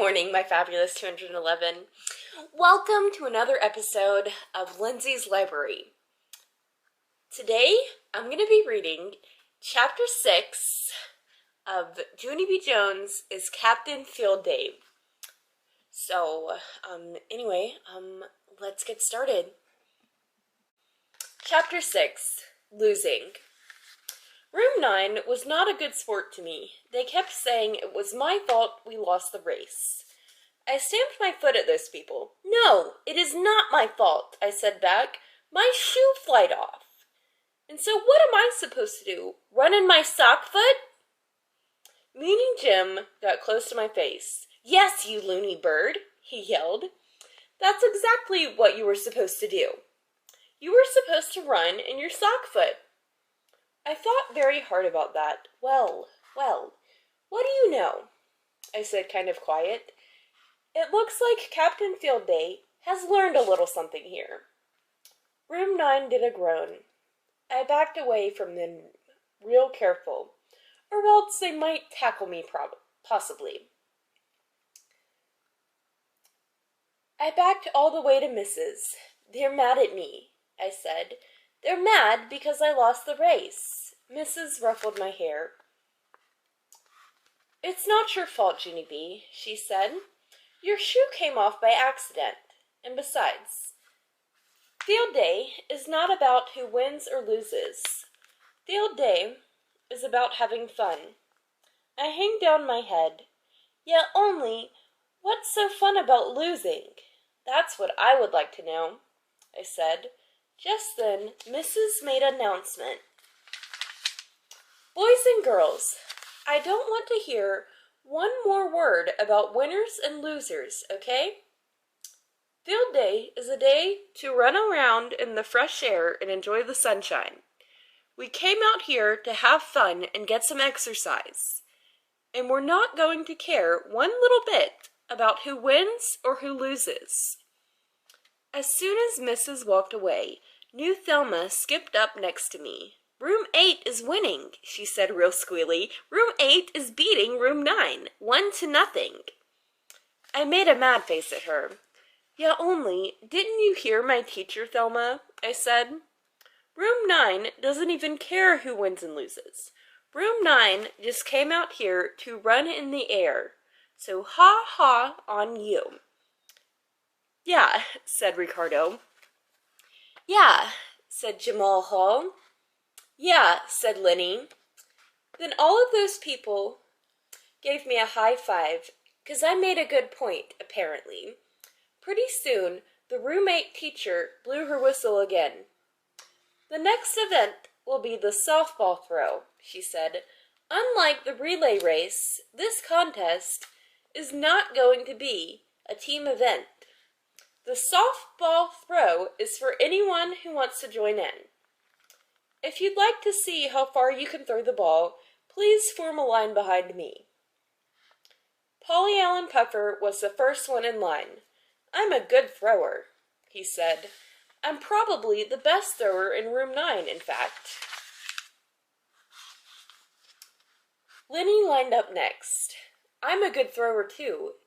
morning, my fabulous 211. Welcome to another episode of Lindsay's Library. Today, I'm going to be reading Chapter 6 of Junie B. Jones' is Captain Field Day. So, let's get started. Chapter 6, Losing. Room 9 was not a good sport to me. They kept saying it was my fault we lost the race. I stamped my foot at those people. "No, it is not my fault," I said back. "My shoe flied off. And so what am I supposed to do? Run in my sock foot?" Meaning Jim got close to my face. "Yes, you loony bird," he yelled. "That's exactly what you were supposed to do. You were supposed to run in your sock foot." I thought very hard about that. Well, what do you know?" I said kind of quiet. "It looks like Captain Field Day has learned a little something here." Room 9 did a groan. I backed away from them real careful, or else they might tackle me possibly. I backed all the way to Mrs. "They're mad at me," I said. "They're mad because I lost the race." Mrs. ruffled my hair. "It's not your fault, Junie B," she said. "Your shoe came off by accident. And besides, Field Day is not about who wins or loses. Field Day is about having fun." I hang down my head. "Yeah, only, what's so fun about losing? That's what I would like to know," I said. Just then, Mrs. made an announcement. "Boys and girls, I don't want to hear one more word about winners and losers, okay? Field Day is a day to run around in the fresh air and enjoy the sunshine. We came out here to have fun and get some exercise, and we're not going to care one little bit about who wins or who loses." As soon as Mrs. walked away, new Thelma skipped up next to me. "Room 8 is winning," she said real squealy. "Room 8 is beating Room 9, 1-0. I made a mad face at her. "Yeah, only, didn't you hear my teacher, Thelma?" I said. "Room 9 doesn't even care who wins and loses. Room 9 just came out here to run in the air. So ha on you." "Yeah," said Ricardo. "Yeah," said Jamal Hall. "Yeah," said Lenny. Then all of those people gave me a high five, 'cause I made a good point, apparently. Pretty soon, the Room 8 teacher blew her whistle again. "The next event will be the softball throw," she said. "Unlike the relay race, this contest is not going to be a team event. The softball throw is for anyone who wants to join in. If you'd like to see how far you can throw the ball, please form a line behind me." Polly Allen Puffer was the first one in line. "I'm a good thrower," he said. "I'm probably the best thrower in Room 9, in fact." Lenny lined up next. "I'm a good thrower, too,"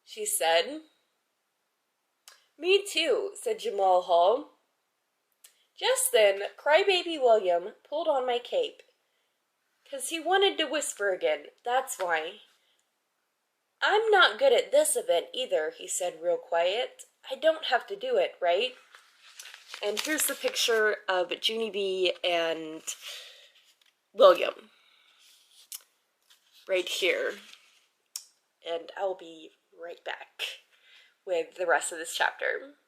she said. "Me too," said Jamal Hall. Just then, Crybaby William pulled on my cape. 'Cause he wanted to whisper again, that's why. "I'm not good at this event either," he said real quiet. "I don't have to do it, right?" And here's the picture of Junie B and William. Right here. And I'll be right back with the rest of this chapter.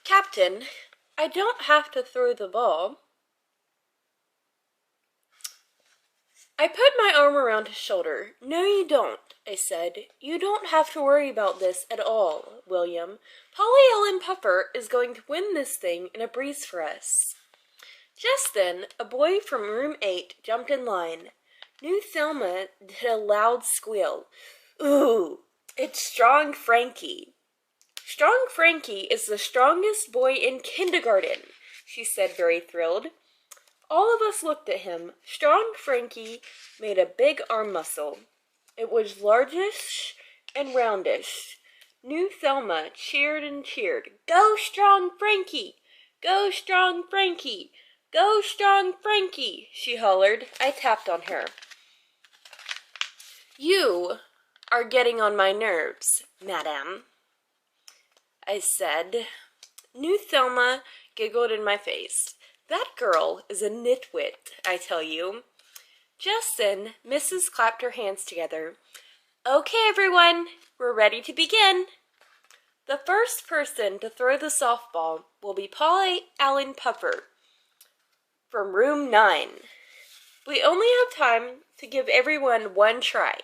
"Captain, I don't have to throw the ball." I put my arm around his shoulder. "No, you don't," I said. "You don't have to worry about this at all, William. Polly Allen Puffer is going to win this thing in a breeze for us." Just then, a boy from Room 8 jumped in line. New Thelma did a loud squeal. "Ooh, it's Strong Frankie." "Strong Frankie is the strongest boy in kindergarten," she said, very thrilled. All of us looked at him. Strong Frankie made a big arm muscle. It was largish and roundish. New Thelma cheered and cheered. Go strong, Frankie! Go strong, Frankie! Go strong, Frankie! She hollered. I tapped on her. You are getting on my nerves, madame, I said. New Thelma giggled in my face. That girl is a nitwit, I tell you. Just then, Mrs. clapped her hands together. Okay, everyone, we're ready to begin. The first person to throw the softball will be Paul Allen Puffer from room 9. We only have time to give everyone one try,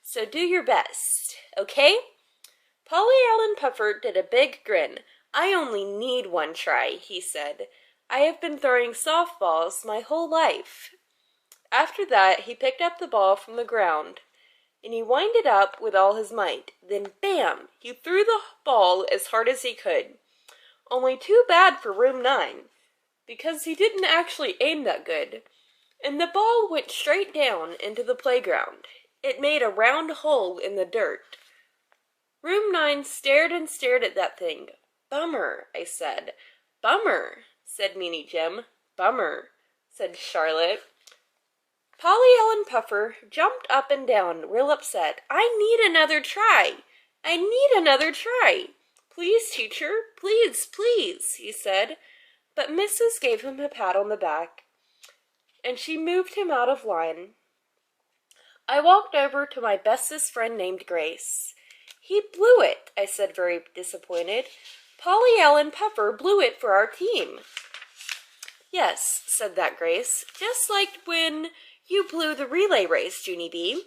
so do your best, okay? Polly Allen Puffer did a big grin. I only need one try, he said. I have been throwing softballs my whole life. After that, he picked up the ball from the ground, and he wound it up with all his might. Then, bam, he threw the ball as hard as he could. Only too bad for room 9, because he didn't actually aim that good, and the ball went straight down into the playground. It made a round hole in the dirt. Room 9 stared and stared at that thing. Bummer, I said. Bummer, said Meanie Jim. Bummer, said Charlotte. Polly Allen Puffer jumped up and down, real upset. I need another try. I need another try. Please, teacher, please, please, he said. But Mrs. gave him a pat on the back, and she moved him out of line. I walked over to my bestest friend named Grace. He blew it, I said, very disappointed. Polly Allen Puffer blew it for our team. Yes, said that Grace, just like when you blew the relay race, Junie B.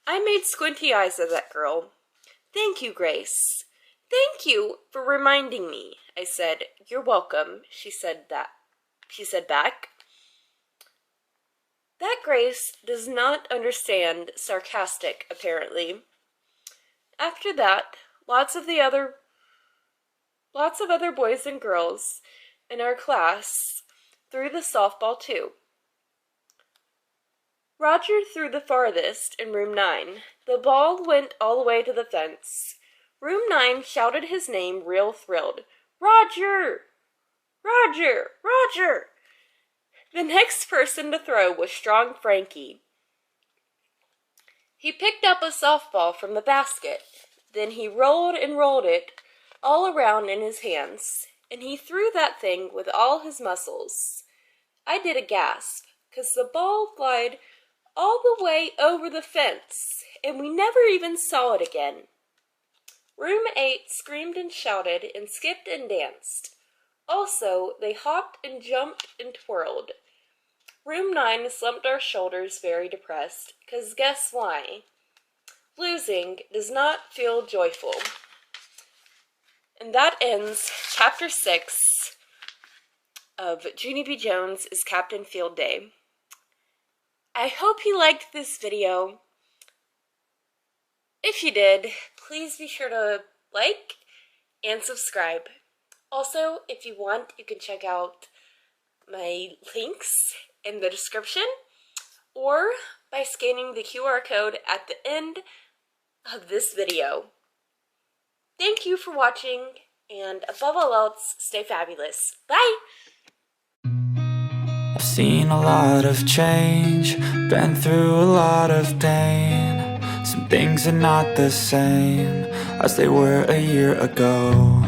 I made squinty eyes at that girl. Thank you, Grace. Thank you for reminding me, I said. You're welcome, she said back. That Grace does not understand sarcastic, apparently. After that, lots of other boys and girls in our class threw the softball too. Roger threw the farthest in room 9. The ball went all the way to the fence. Room 9 shouted his name real thrilled. Roger! Roger! Roger! The next person to throw was strong Frankie. He picked up a softball from the basket. Then he rolled and rolled it all around in his hands, and he threw that thing with all his muscles. I did a gasp, 'cause the ball flied all the way over the fence, and we never even saw it again. Room 8 screamed and shouted and skipped and danced. Also, they hopped and jumped and twirled. Room 9 slumped our shoulders very depressed, 'cause guess why? Losing does not feel joyful. And that ends Chapter 6 of Junie B. Jones is Captain Field Day. I hope you liked this video. If you did, please be sure to like and subscribe. Also, if you want, you can check out my links in the description or by scanning the QR code at the end of this video. Thank you for watching, and above all else, stay fabulous. Bye! I've seen a lot of change, been through a lot of pain. Some things are not the same as they were a year ago.